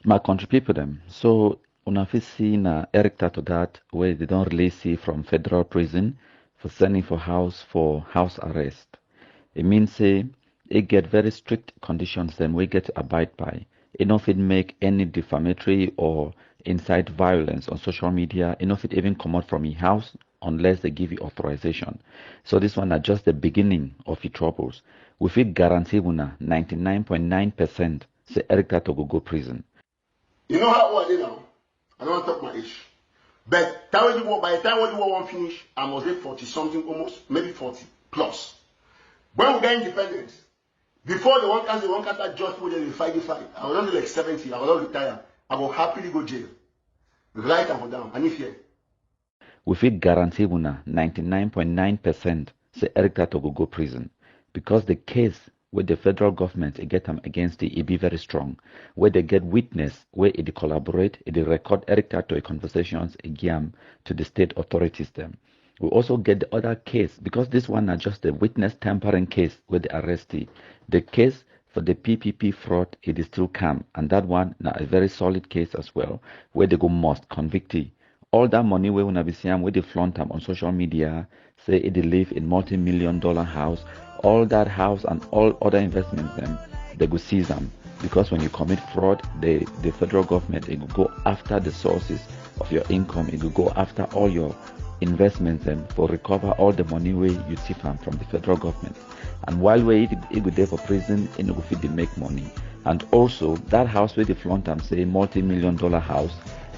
My country people them. So una fit see na Eric TATAW that where they don't release see from federal prison for sending for house arrest. It means say it get very strict conditions then we get to abide by. It not fit make any defamatory or incite violence on social media. It not fit even come out from your house unless they give you authorization. So this one are just the beginning of your troubles. We fit guarantee una 99.9% say Eric TATAW go prison. You know how old I did now? I don't want to talk my age. But by the time when you want finish, I must be 40 something almost, maybe 40 plus. When we get independence, before the one cancer just put in the fight, I was only like 70, I was not retired. I will happily go jail. Right and go down. And if here. We fit guarantee una 99.9% say Eric TATAW go prison because the case where the federal government get them against it be very strong. Where they get witness, where it collaborate, it record Eric TATAW conversations again to the state authorities them. We also get the other case because this one are just the witness tampering case with the arrestee. The case for the PPP fraud, it is still calm, and that one now a very solid case as well, where they go must convict it. All that money we wanna be seeing where they flaunt them on social media, say it they live in multi-million-dollar house, all that house and all other investments them, they go seize them. Because when you commit fraud, the federal government it will go after the sources of your income, it will go after all your investments them for recover all the money where you tip from the federal government. And while we it go there for prison, it no go fit dey make money. And also that house where the flaunt am say multi-million-dollar house,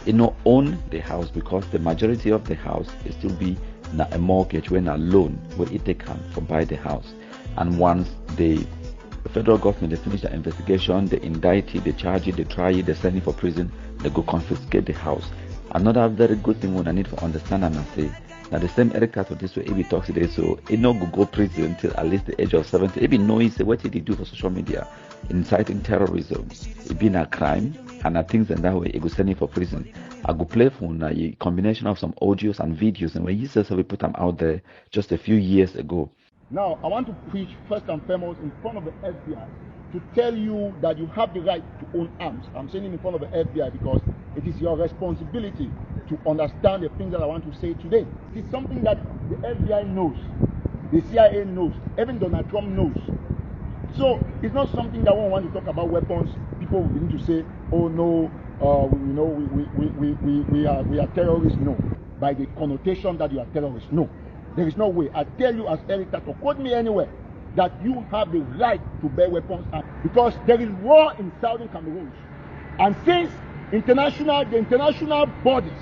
it no own the house because the majority of the house is still be na a mortgage when a loan where it take can for buy the house. And once the federal government they finish the investigation, they indict it, they charge it, they try it, they send it for prison, they go confiscate the house. Another very good thing what I need to understand and I say now the same Eric TATAW this way if he talks today so he no go prison till at least the age of 70. If he knows what did he do for social media, inciting terrorism, it been a crime and I think that way he go send him for prison. I go play for a combination of some audios and videos and when he says we put them out there just a few years ago. Now, I want to preach first and foremost in front of the FBI to tell you that you have the right to own arms. I'm saying it in front of the FBI because it is your responsibility to understand the things that I want to say today. It is something that the FBI knows, the CIA knows, even Donald Trump knows. So it's not something that one want to talk about weapons. People will begin to say, "Oh no, we are terrorists." No, by the connotation that you are terrorists. No, there is no way. I tell you as Eric TATAW, quote me anywhere, that you have the right to bear weapons because there is war in southern Cameroon, and since the international bodies,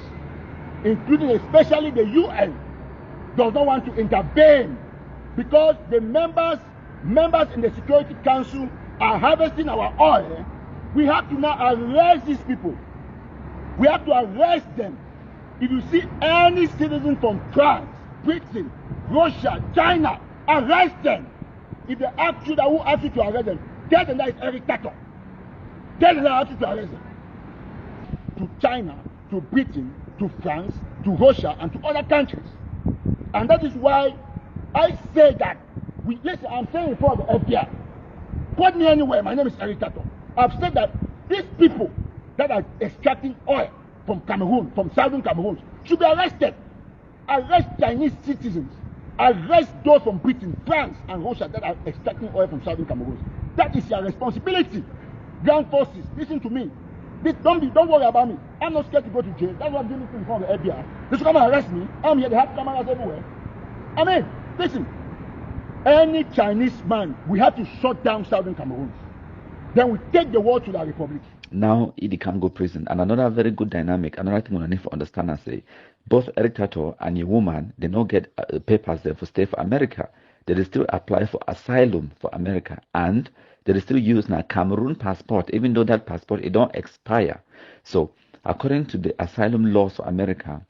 including especially the UN, does not want to intervene because the members in the Security Council are harvesting our oil, we have to now arrest these people. We have to arrest them. If you see any citizen from France, Britain, Russia, China, arrest them. If they ask you that who asked you to arrest them, tell them that it's Eric TATAW. Tell them that I asked you to arrest them. To China, to Britain, to France, to Russia, and to other countries. And that is why I say that listen, I'm saying in front of the FBI. Put me anywhere, my name is Eric TATAW. I've said that these people that are extracting oil from Cameroon, from southern Cameroon, should be arrested. Arrest Chinese citizens. Arrest those from Britain, France, and Russia that are extracting oil from southern Cameroon. That is your responsibility. Ground forces, listen to me. Don't worry about me. I'm not scared to go to jail. That's what I'm doing in front of the FBI. They should come and arrest me. I'm here. They have cameras everywhere. I mean, listen. Any Chinese man, we have to shut down southern Cameroon. Then we take the war to the republic. Now he can go prison. And another very good dynamic, another thing we need to understand and say, both Eric TATAW and your woman, they don't get papers there for stay for America. They still apply for asylum for America. And they still use now Cameroon passport, even though that passport, it don't expire. So according to the asylum laws for America,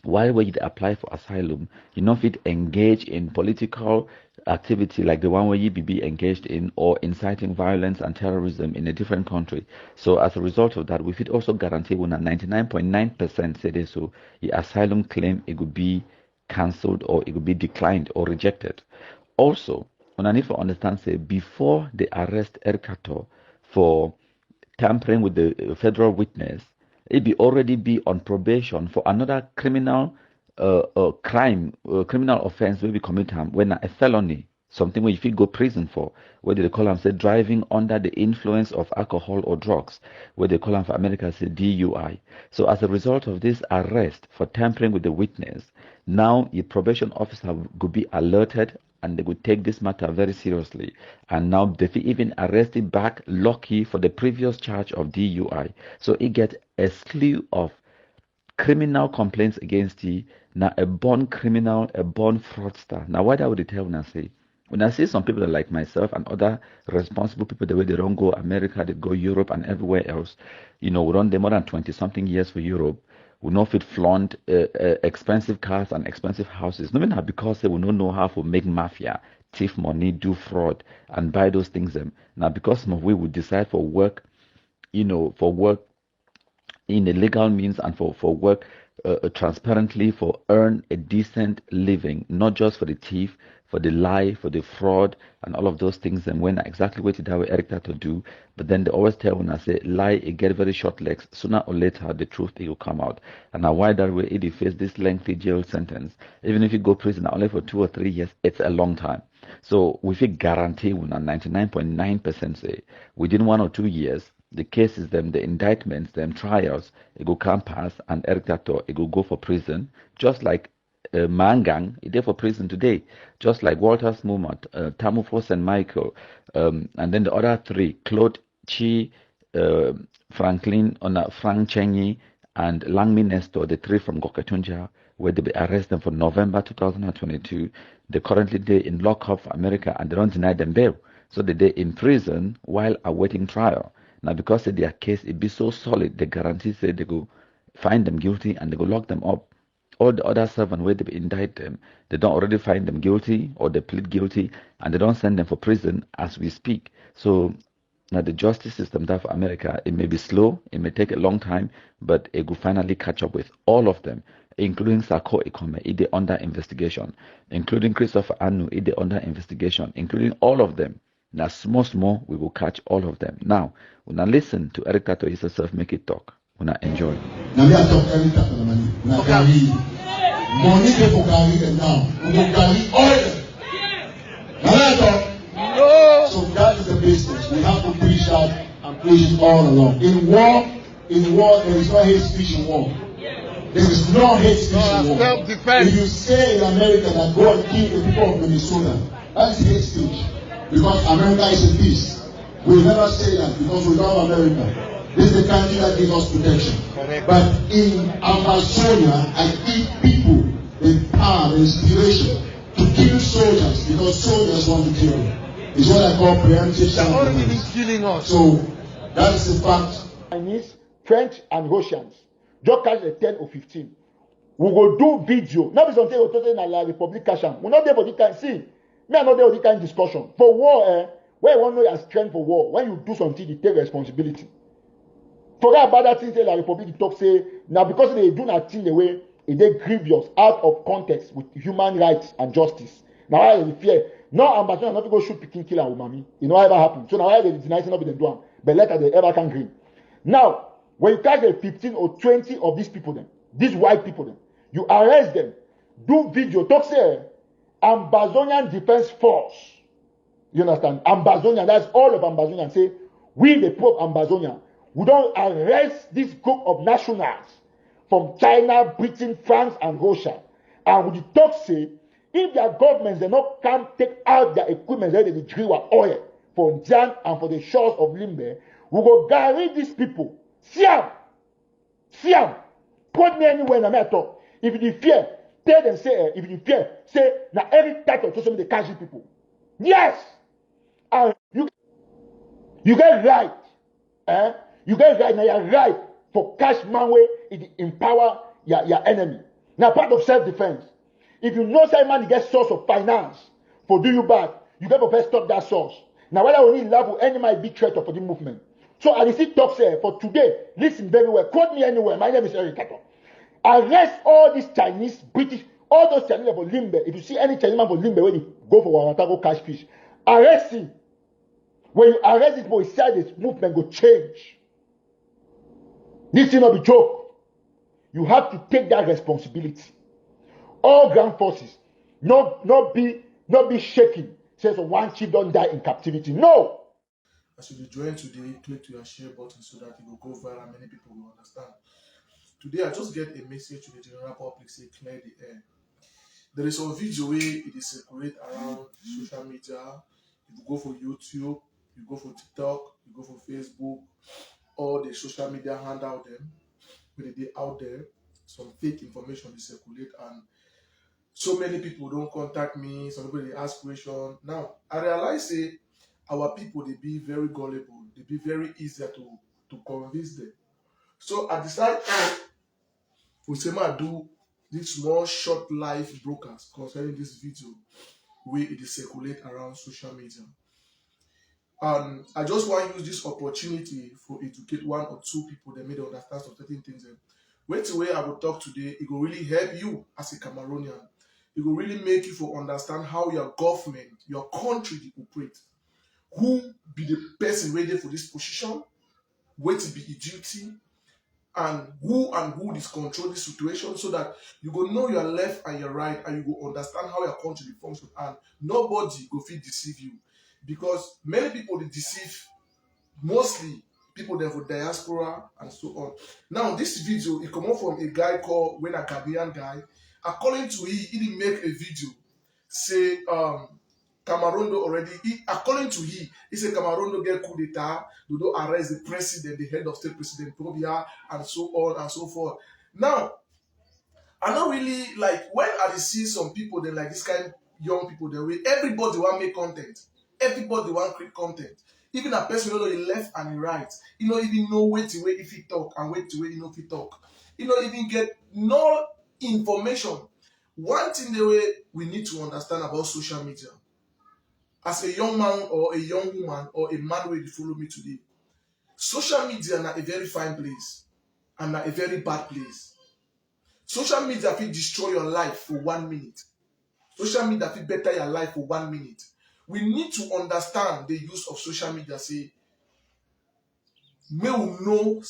while you apply for asylum, you not fit engage in political activity like the one where you be engaged in or inciting violence and terrorism in a different country. So as a result of that, we fit also guarantee when a 99.9% say this, so the asylum claim it could be cancelled or it could be declined or rejected. Also, when I need to understand say before they arrest Eric TATAW for tampering with the federal witness, he be already be on probation for another criminal criminal offense will be committed when a felony, something where if you go prison for, where they call them say driving under the influence of alcohol or drugs, where they call them for America say DUI. So as a result of this arrest for tampering with the witness, now the probation officer could be alerted and they would take this matter very seriously. And now they even arrested back Lucky for the previous charge of DUI. So he get a slew of criminal complaints against you. Now a born criminal, a born fraudster. Now what I would tell when I see some people like myself and other responsible people, the way they don't go America, they go Europe and everywhere else, we run the more than 20 something years for Europe. We know fit flaunt expensive cars and expensive houses. No matter because they will not know how to make mafia, thief money, do fraud, and buy those things. Now because some of we would decide for work, for work in a legal means and for work transparently for earn a decent living, not just for the thief, for the lie, for the fraud, and all of those things. And when exactly what did Eric TATAW do, but then they always tell when I say lie, it get very short legs. Sooner or later, the truth it will come out. And now why that way it face this lengthy jail sentence, even if you go prison only for 2 or 3 years, it's a long time. So we feel guarantee when 99.9% say within 1 or 2 years the cases, the indictments, trials, it will come pass, and Eric TATAW, it will go for prison, just like Mangang, it did for prison today, just like Walter Smumot, Tamufo St. Michael, and then the other three, Claude Chi, Franklin, Frank Chenyi, and Langmi Nestor, the three from Goketunja, where they be arrested for November 2022. They currently they in lockup for America, and they don't deny them bail. So they in prison while awaiting trial. Now, because their case it be so solid, the guarantee say they go find them guilty and they go lock them up. All the other 7 where they indict them, they don't already find them guilty or they plead guilty and they don't send them for prison as we speak. So now the justice system there for America, it may be slow, it may take a long time, but it will finally catch up with all of them, including Sako Ikome, it is under investigation, including Christopher Anu, it is under investigation, including all of them. Now, small, we will catch all of them. Now, when I listen to Eric TATAW himself make it talk, when I enjoy. Now, we are talking Eric TATAW, money. Now, carry money people carry them now. We will carry oil. No. So that is the business. We have to preach that and preach it all along. In war, there is no hate speech in war. There is no hate speech in war. Self-defense. If you say in America that go and kill the people of Minnesota, that is hate speech. Because America is in peace. We never say that because we love America. This is the country that gives us protection. Correct. But in Amazonia, I give people the power, the inspiration to kill soldiers because soldiers want to kill them. It's what I call preemptive self-defense. Killing us. So that is the fact. Chinese, French, and Russians just catch the 10 or 15. We go do video. Not be something we talk in la Republic Kasham. We not there for the kind. See. Me, I'm not there with the kind of discussion. For war, where you want to know your strength for war, when you do something, you take responsibility. Forget about that thing, say, like Republic talk, say, now because they do not think the way, they grievous, out of context with human rights and justice. Now, I fear. No ambassador not to go shoot Peking killer with mommy. You know, ever happen. So now, I deny not be the doing, but later they ever can green. Now, when you catch the 15 or 20 of these people, these white people, you arrest them, do video, talk, say, Ambazonian Defense Force. You understand? Ambazonian, that's all of Ambazonian. Say, we the people of Ambazonia, we don't arrest this group of nationals from China, Britain, France, and Russia. And with the talk say, if their governments they not come take out their equipment, they drill oil for Jan and for the shores of Limbe, we go guarantee these people. Siam, put me anywhere in America. If you fear, tell them, say, if you fear, say, now every title to some of the catchy people. Yes! And you get right. You get right. Now you're right for cash man way it empower your enemy. Now part of self-defense. If you know say man get source of finance for do you bad, you got to first stop that source. Now whether we need level any might be threat for the movement. So I see talk say for today, listen very well. Quote me anywhere. My name is Eric TATAW. Arrest all these Chinese, British, all those Chinese for Limbe. If you see any Chinese man for Limbe when you go for Waratago cash fish, arrest him. When you arrest this boy, say this movement will change. This thing not be joke. You have to take that responsibility. All ground forces, not be shaking. Says one chief don't die in captivity. No. As you join today, click to your share button so that it will go viral and many people will understand. Today, I just get a message to the general public say clear the air. There is a video where it is circulate around social media. You go for YouTube, you go for TikTok, you go for Facebook, all the social media hand out them, where they out there, some fake information is circulate and so many people don't contact me, some people they ask questions. Now, I realize say our people they be very gullible, they be very easier to convince them. So I decided we say I do this small short live broadcast concerning this video where it is circulate around social media. And I just want to use this opportunity for educate one or two people that may understand some certain things. Wait till where I will talk today, it will really help you as a Cameroonian. It will really make you for understand how your government, your country they operate. Who be the person ready for this position, where to be a duty, and who is control the situation so that you go know your left and your right and you go understand how your country functions and nobody go feel deceive you. Because many people they deceive mostly people there for diaspora and so on. Now this video it come out from a guy called when a Ghanaian guy. According to he didn't make a video say Cameroon already according to he said Cameroon get coup d'etat, they don't arrest the president, the head of state president Probia and so on and so forth. Now I don't really like when I see some people they like this kind of young people the way everybody want make content. Everybody want create content. Even a person who know the left and the right, you know even know wait to wait if he talk and wait to wait you know if he talk. You know even get no information. One thing the way we need to understand about social media as a young man or a young woman or a man where you follow me today, social media na a very fine place and na a very bad place. Social media will destroy your life for 1 minute. Social media will better your life for 1 minute. We need to understand the use of social media. Say, may we know,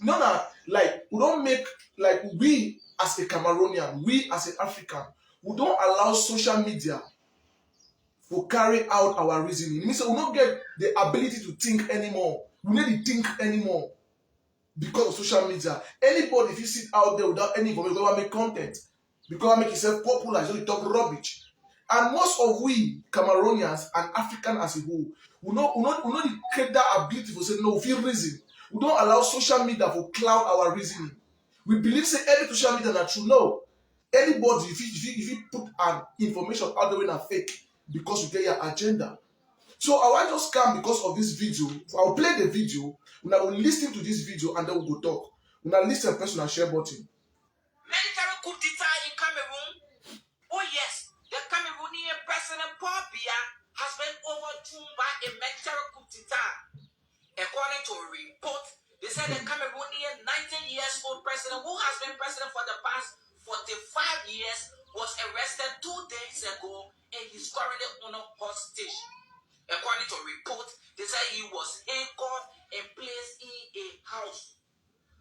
no, like we don't make like we as a Cameroonian, we as an African, we don't allow social media to carry out our reasoning. It means we don't get the ability to think anymore. We need to think anymore because of social media. Anybody if you sit out there without any information, they make content because make yourself popular, so you talk rubbish. And most of we Cameroonians and African as a whole, we not create that ability to say no, we feel reason. We don't allow social media to cloud our reasoning. We believe say every social media not true. No, anybody if you put an information out there when are fake because you get your agenda. So I want just come because of this video. So I'll play the video. When I will listen to this video and then we'll go talk. When I listen, press on share button. Military coup d'etat in Cameroon. Oh yes, the Cameroonian president Paul Biya has been overthrown by a military coup d'etat. According to a report, they said the Cameroonian 19 years old president, who has been president for the past 45 years, was arrested 2 days ago and he's currently on a hostage. According to a report, they said he was handcuffed and placed in a house.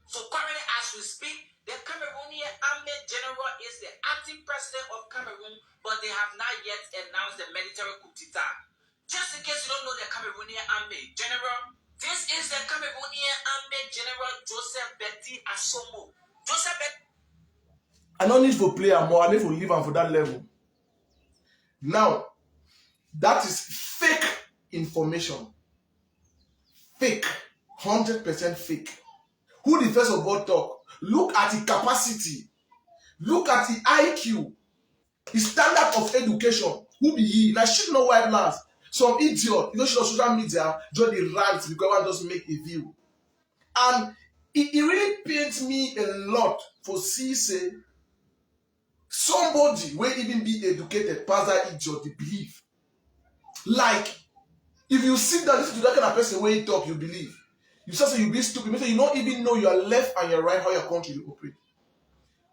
So currently, as we speak, the Cameroonian Army General is the acting president of Cameroon, but they have not yet announced the military coup d'etat. Just in case you don't know the Cameroonian Army General, this is the Cameroonian Army General Joseph Betty Asomo. Joseph Betty. I don't need to play more. I need to leave am for that level. Now, that is fake information. Fake. 100% fake. Who the first of all talk? Look at the capacity. Look at the IQ. The standard of education. Who be he? Now shit no white lads. Some idiot. You know she on social media just the rant because one just make a view. And it really pains me a lot for see say somebody will even be educated pass that idiot the believe. Like if you sit down listen to that kind of person where you talk you believe. You say you be stupid, you say you don't even know your left and your right how your country will operate.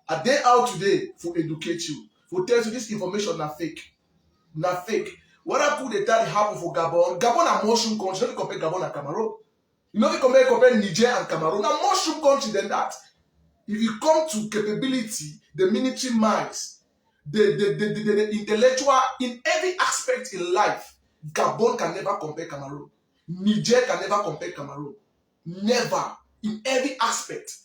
Are they out today for educate you? For tell you this information na fake. Na fake. What I put the that happen for Gabon? Gabon a mushroom country, don't compare Gabon and Cameroon. You know, if you compare Niger and Cameroon, a mushroom country than that. If you come to capability, the military minds, the intellectual, in every aspect in life, Gabon can never compare Cameroon. Niger can never compare Cameroon. Never. In every aspect.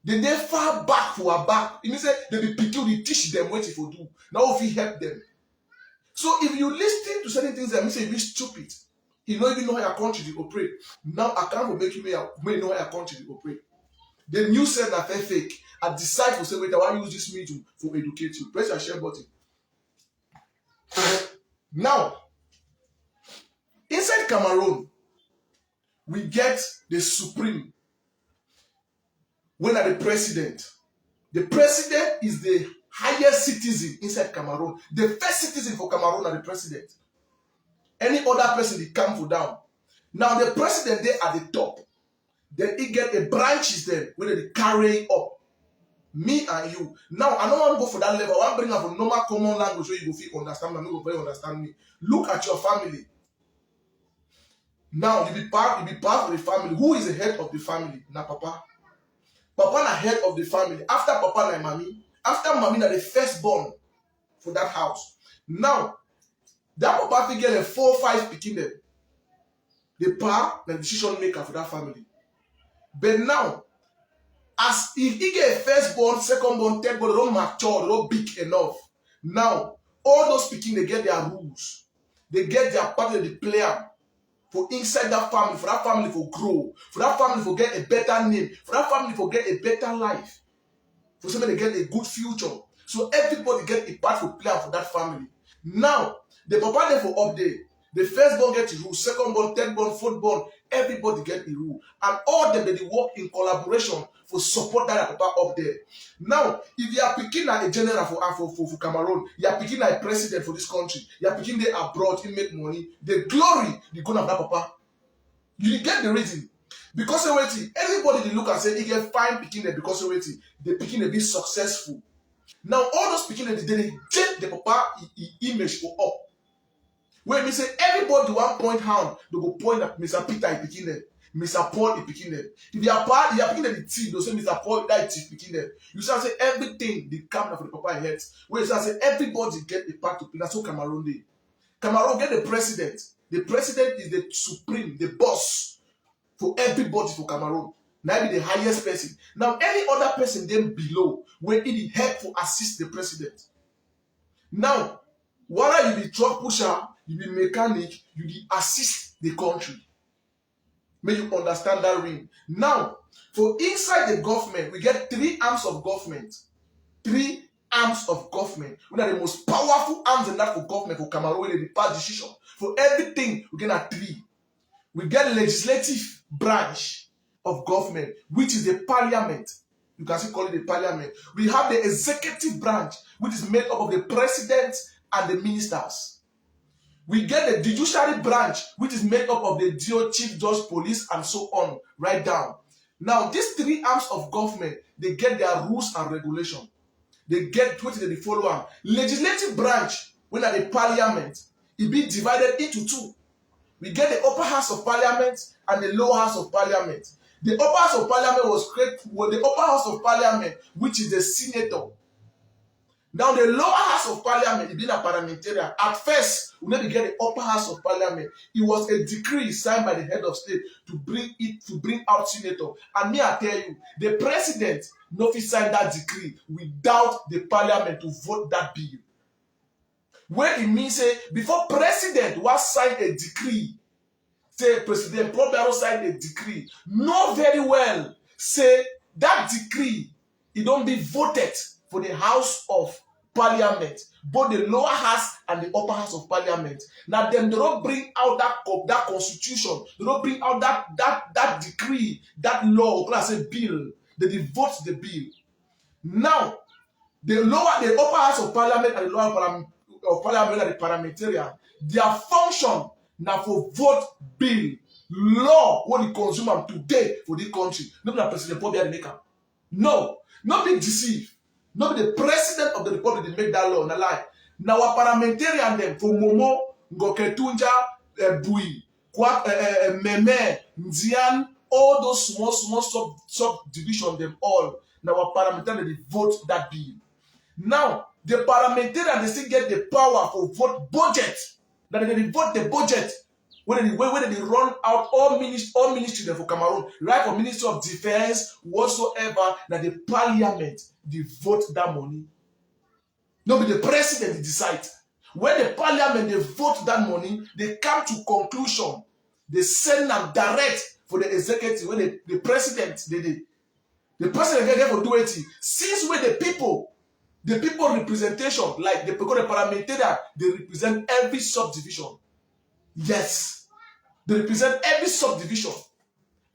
They far back for a back. It means they be picking, they teach them what if you do. Now if you help them. So if you listen to certain things that means you be stupid, you don't even know how your country will operate. Now I can't make you may know how your country will operate. The news said that they're fake. I decide to say, wait, I want to use this medium for educate you. Press your share button. Now, inside Cameroon, we get the supreme. When are the president? The president is the highest citizen inside Cameroon. The first citizen for Cameroon are the president. Any other person, they come for down. Now, the president there at the top. Then he get a branches then where they carry up. Me and you. Now, I don't want to go for that level. I want to bring up a normal common language where you go feel understand me. You go understand me. Look at your family. Now, you be part of the family. Who is the head of the family? Na papa. Papa na head of the family. After papa na mommy. After mommy na the firstborn for that house. Now, that papa will get a 4 or 5 picking them. The pa na decision maker for that family. But now, as if he get firstborn, secondborn, thirdborn, they don't mature, they don't big enough. Now, all those picking, they get their rules. They get their part of the player for inside that family, for that family to grow, for that family to get a better name, for that family to get a better life, for somebody to get a good future. So everybody get a part to play for that family. Now, the papa there for up there. The firstborn get a rule, secondborn, thirdborn, fourthborn, everybody get a rule. And all them, they work in collaboration for support that papa up there. Now, if you are picking a general for Cameroon, you are picking a president for this country, you are picking the abroad, you make money, the glory, you go to that papa. You get the reason. Because everybody they look and say, he get fine picking there because they picking a bit successful. Now, all those picking they take the papa image for up. When we say everybody 1 point hand, they go point at Mr. Peter is picking them, Mr. Paul is picking them. If you are picking them the team, they say Mr. Paul that is picking them. You shall say everything they come for the papa heads. When you shall say everybody get a part to play. That's what Cameroon did. Cameroon get the president. The president is the supreme, the boss for everybody for Cameroon. Now be the highest person. Now any other person then below will need help to assist the president. Now, whether you be truck pusher, you be mechanic, you be assist the country. May you understand that ring. Now, for inside the government, we get 3 arms of government. 3 arms of government. One of the most powerful arms in that for government for Cameroon, where they pass decision. For everything, we get at 3. We get legislative branch of government, which is the parliament. You can still call it the parliament. We have the executive branch, which is made up of the president and the ministers. We get the judiciary branch, which is made up of the DO, chief judge, police, and so on, right down. Now, these 3 arms of government, they get their rules and regulation. They get what they follow on. Legislative branch, when at the parliament, it be divided into 2. We get the upper house of parliament and the lower house of parliament. The upper house of parliament was created with the upper house of parliament, which is the senator. Now, the lower house of parliament, it being a parliamentarian, at first, we need to get the upper house of parliament. It was a decree signed by the head of state to bring out senator. And me, I tell you, the president no fit sign that decree without the parliament to vote that bill. Where it means, say, before president was sign a decree, say President Paul signed a decree, know very well, say that decree, it don't be voted for the House of Parliament, both the lower house and the upper house of Parliament. Now, them they don't bring out that constitution, they don't bring out that decree, that law, or say bill. They vote the bill. Now, the upper house of Parliament and the lower of Parliament and the parliamentarian, their function now for vote bill, law, what the consumer today for the country. Not President Paul the maker. No, not be deceived. Not the president of the republic that make that law. Na lie. Now a parliamentarian them for Momo, Ngoketunja, Bui, Meme, Nzian, all those small subdivision, them all. Now our parliamentarians, they vote that bill. Now, the parliamentarians, they still get the power for vote budget. That they vote the budget. When they run out all ministry for Cameroon, right, for Ministry of Defense, whatsoever, that the parliament, they vote that money. No, but the president, they decide. When the parliament, they vote that money, they come to conclusion. They send them direct for the executive. When the president, the president get for do it. Since when the people representation, like the parliamentarian, they represent every subdivision. Yes, they represent every subdivision,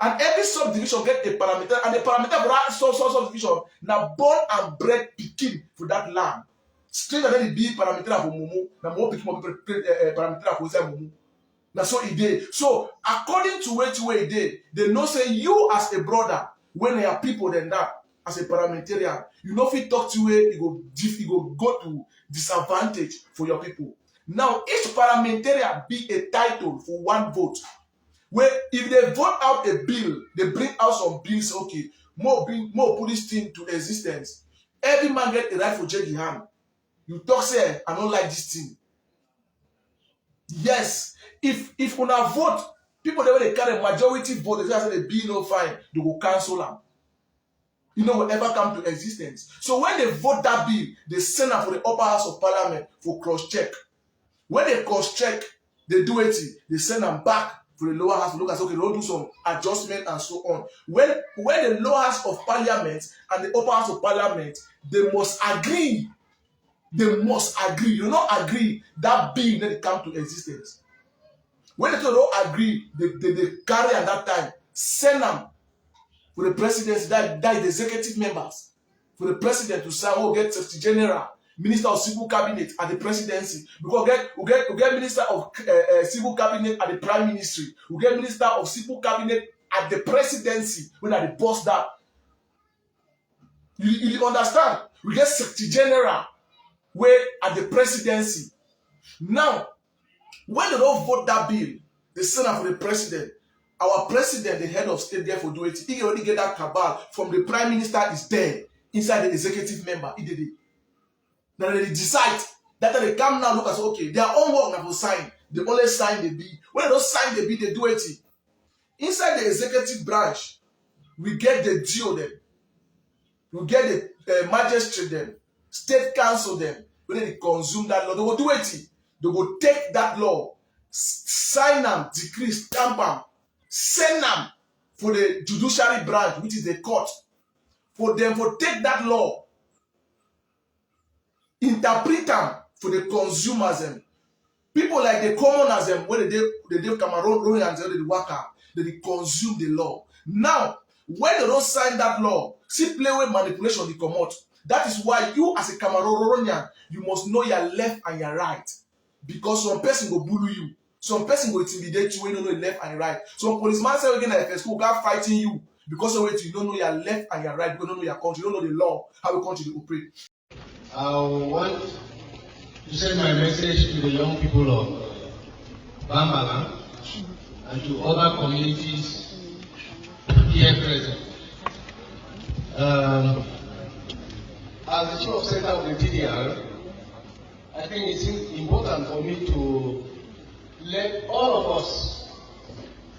and every subdivision get a parliamentarian, and the parliamentarian subdivision now born and bred pikin for that land. Straight and then the big parliamentarian for Mumu, now more pikin parliamentarian for Mumu. Now so it did. So according to where it did, they know say you as a brother, when there are people than that, as a parliamentarian, you know if you talk to it, you go to disadvantage for your people. Now each parliamentarian be a title for one vote. Where if they vote out a bill, they bring out some bills, okay, more put this thing to existence. Every man get a right for JD hand. You talk say, I don't like this thing. Yes, if una vote, people that when they carry majority vote, they say the bill no fine, they will cancel them. You know, will ever come to existence. So when they vote that bill, they send them for the upper house of parliament for cross-check. When they cross-check, they do it, they send them back for the lower house to look at, okay, they'll do some adjustment and so on. When the lower house of parliament and the upper house of parliament, they must agree. They must agree. You don't agree, that bill then it come to existence. When they don't agree, they carry at that time, send them for the presidency, that is the executive members, for the president to say, oh, get Secretary General, Minister of Civil Cabinet at the presidency. Because we get Minister of Civil Cabinet at the Prime Ministry. We get Minister of Civil Cabinet at the presidency when they post that. You understand? We get Secretary General where at the presidency. Now, when they don't vote that bill, they send it for the president. Our president, the head of state, therefore do it. He already get that cabal from the prime minister is there inside the executive member. He did it. Now they decide that they come now look at okay, their own work now will sign. They only sign the bill. When they don't sign the bill, they do it. Inside the executive branch, we get the deal them. We get the magistrate them, state council them. When they consume that law, they will do it. They will take that law, sign them, decree, stamp them, send them for the judiciary branch, which is the court, for them to take that law, interpret them for the consumers them. People like the commoners them, when they do Cameroon and they work out, they consume the law. Now, when they don't sign that law, see play with manipulation, they come out. That is why you as a Cameroonian, you must know your left and your right. Because some person will bully you. Some person will intimidate you when you don't know your left and your right. Some policeman say again at school, go fighting you because of it you don't know your left and your right, you don't know your country, you don't know the law, how the country operate. I want to send my message to the young people of Bambala and to other communities here present. As the chief of center of the DDR, I think it's important for me to let all of us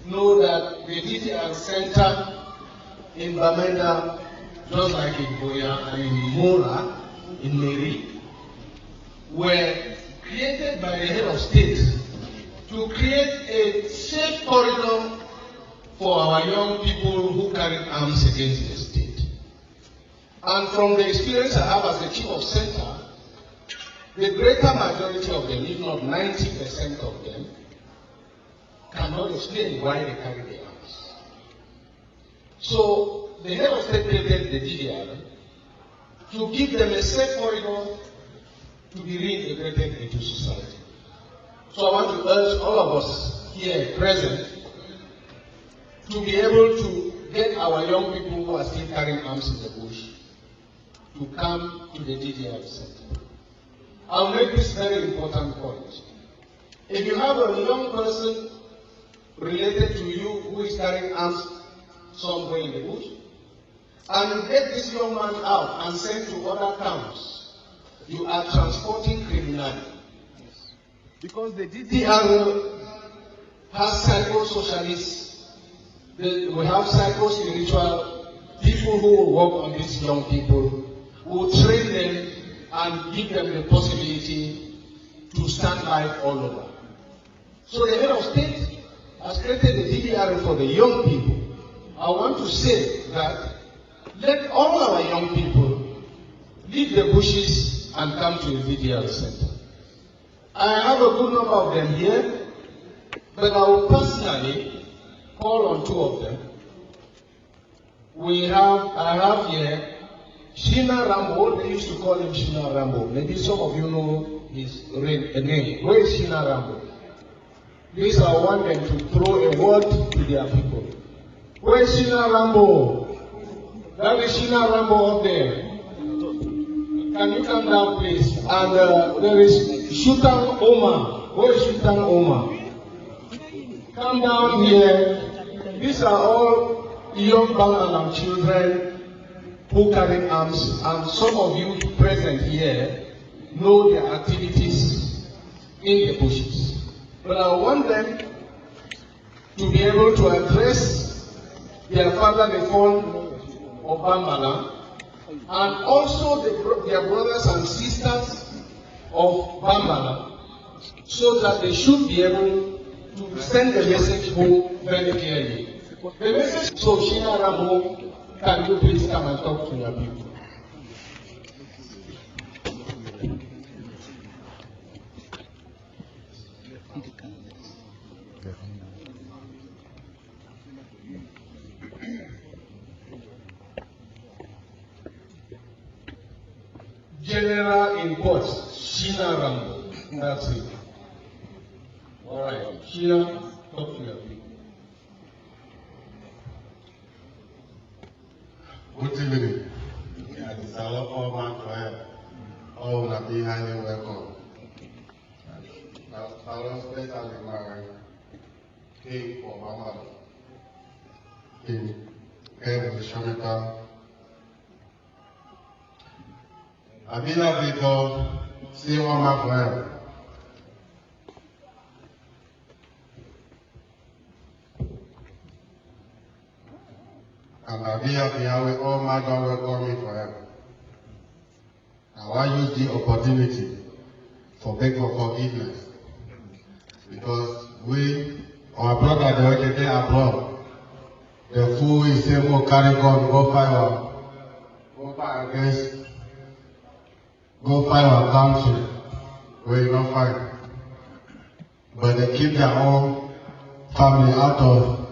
know that the DDR center in Bamenda, just like in Boya and in Mora, in Meri, were created by the head of state to create a safe corridor for our young people who carry arms against the state. And from the experience I have as the chief of center, the greater majority of them, if not 90% of them, cannot explain why they carry their arms. So the head of state created the DDR to give them a safe corridor to be reintegrated into society. So I want to urge all of us here present to be able to get our young people who are still carrying arms in the bush to come to the DDR center. I'll make this very important point. If you have a young person related to you who is carrying arms somewhere in the bush, and you get this young man out and sent to other towns, you are transporting criminality. Because the DDR has psycho-socialists, we have psycho-spiritual people who will work on these young people, who will train them and give them the possibility to stand life all over. So the head of state has created the DDR for the young people. I want to say that let all our young people leave the bushes and come to the DDR center. I have a good number of them here, but I will personally call on two of them. I have here Shina Rambo. They used to call him Shina Rambo. Maybe some of you know his name. Where is Shina Rambo? Please, I want them to throw a word to their people. Where is Shina Rambo? That is Shina Rambo up there. Can you come down, please? And there is Shutan Omar. Where is Shutan Omar? Come down here. These are all young Bangalam children who carry arms, and some of you present here know their activities in the bushes. But I want them to be able to address their father, the fall of Bambala, and also their brothers and sisters of Bambala, so that they should be able to send the message home very clearly. The message, so Shina Rambo, can you please come and talk to your people? General in Port, Shina Rambo. That's it. All right, Shina, talk to your people. Good evening. Yeah, this is a lot of man for him. All na be highly welcome. I was especially my king for Mama. King came with Shomita. I been a people see Mama for him. And I be happy how all my God welcome me forever. I want to use the opportunity for beg for forgiveness. Because our brother, the way they abroad, the fool is saying, go carry gun, go fight against, go fight our country, where you don't fight. But they keep their own family out of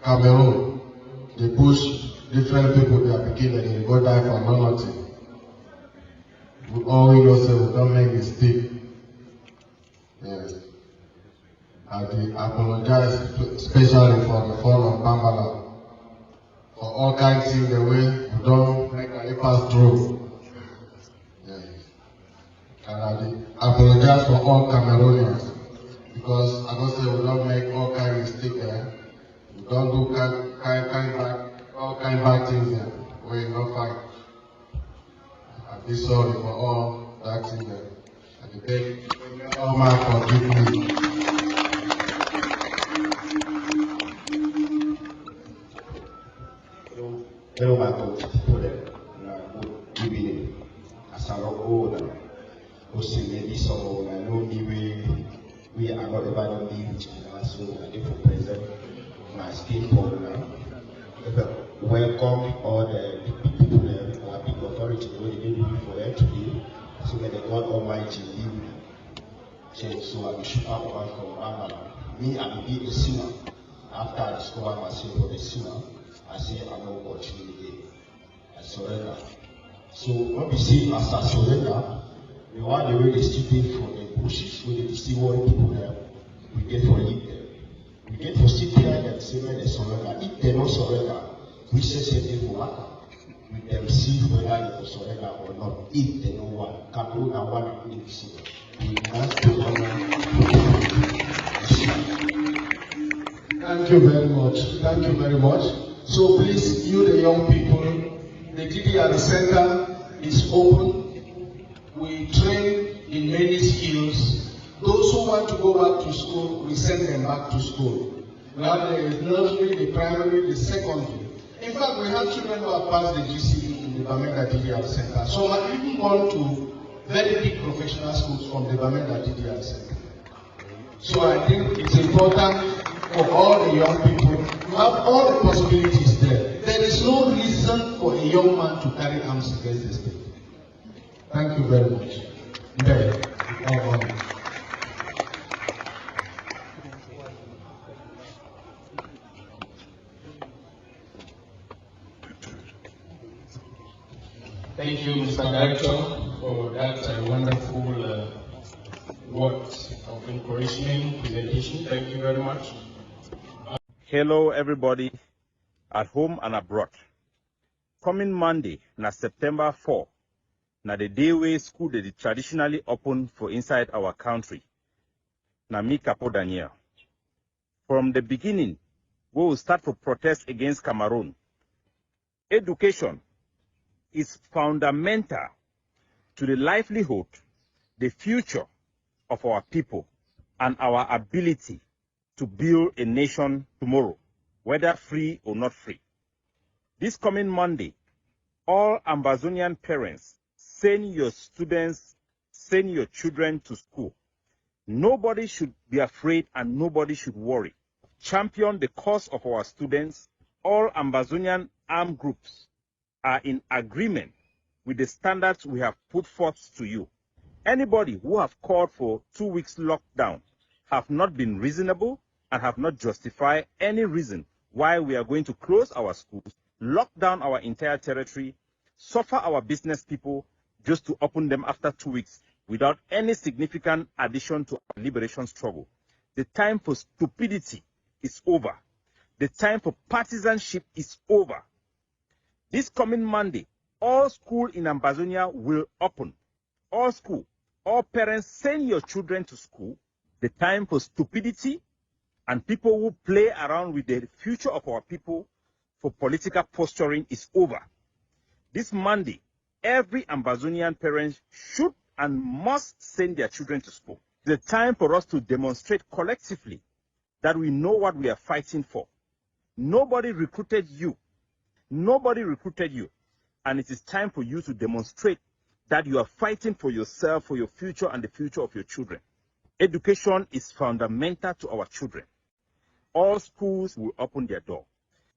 Cameroon. They push different people they are beginning and they go die for nothing. We always know say we don't make mistake. Yes. I apologize especially for the fall of Bambala. For all kinds of things the way we don't make it pass through. Yes. And I apologize for all Cameroonians. Because I don't say we don't make all kinds of mistakes there. We don't do all kind of bad things there. We don't fight. I be sorry for all that thing there. I beg all man forgive me. Hello, my coach. Good evening. As I roll on, also maybe some I know me we are not about to be with you, so I give present my skin for now. Welcome all the people who are big authority who they do for them today. So may the God Almighty be with you. So I will shoot up one from Amala. Me, I will be a sinner. After I discover myself for the sinner, I say I know what you need. I surrender. So when we see as I surrender, we want the way they stupid from the bushes, where they see what people there, we get for eat them. We get for sit there and say when they surrender. If they don't surrender, we say they will work. We them see whether they will surrender or not. If they don't want, Cameroon and one and see. We must do Thank you very much. Thank you very much. So please, you the young people, the DDR Center is open. We train in many skills. Those who want to go back to school, we send them back to school. We have the nursery, the primary, the secondary. In fact, we have children who have passed the GCE in the Bamenda DDR Center. So I even gone to very big professional schools from the Bamenda DDR Center. So I think it's important for all the young people to have all the possibilities there. There is no reason for a young man to carry arms against the state. Thank you very much. Thank you, Mr. Director, for that wonderful words of encouragement presentation. Thank you very much. Hello, everybody at home and abroad. Coming Monday, na September 4, na the day where school they traditionally open for inside our country. Na me Capo Daniel. From the beginning, we will start to protest against Cameroon. Education is fundamental to the livelihood, the future of our people, and our ability to build a nation tomorrow, whether free or not free. This coming Monday, all Ambazonian parents, send your students, send your children to school. Nobody should be afraid and nobody should worry. Champion the cause of our students. All Ambazonian armed groups are in agreement with the standards we have put forth to you. Anybody who have called for 2 weeks lockdown have not been reasonable and have not justified any reason why we are going to close our schools, lock down our entire territory, suffer our business people just to open them after 2 weeks without any significant addition to our liberation struggle. The time for stupidity is over. The time for partisanship is over. This coming Monday, all schools in Ambazonia will open. All school, all parents, send your children to school. The time for stupidity and people who play around with the future of our people for political posturing is over. This Monday, every Ambazonian parent should and must send their children to school. The time for us to demonstrate collectively that we know what we are fighting for. Nobody recruited you. Nobody recruited you. And it is time for you to demonstrate that you are fighting for yourself, for your future, and the future of your children. Education is fundamental to our children. All schools will open their door.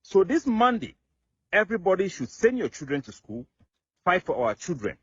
So this Monday, everybody should send your children to school, fight for our children.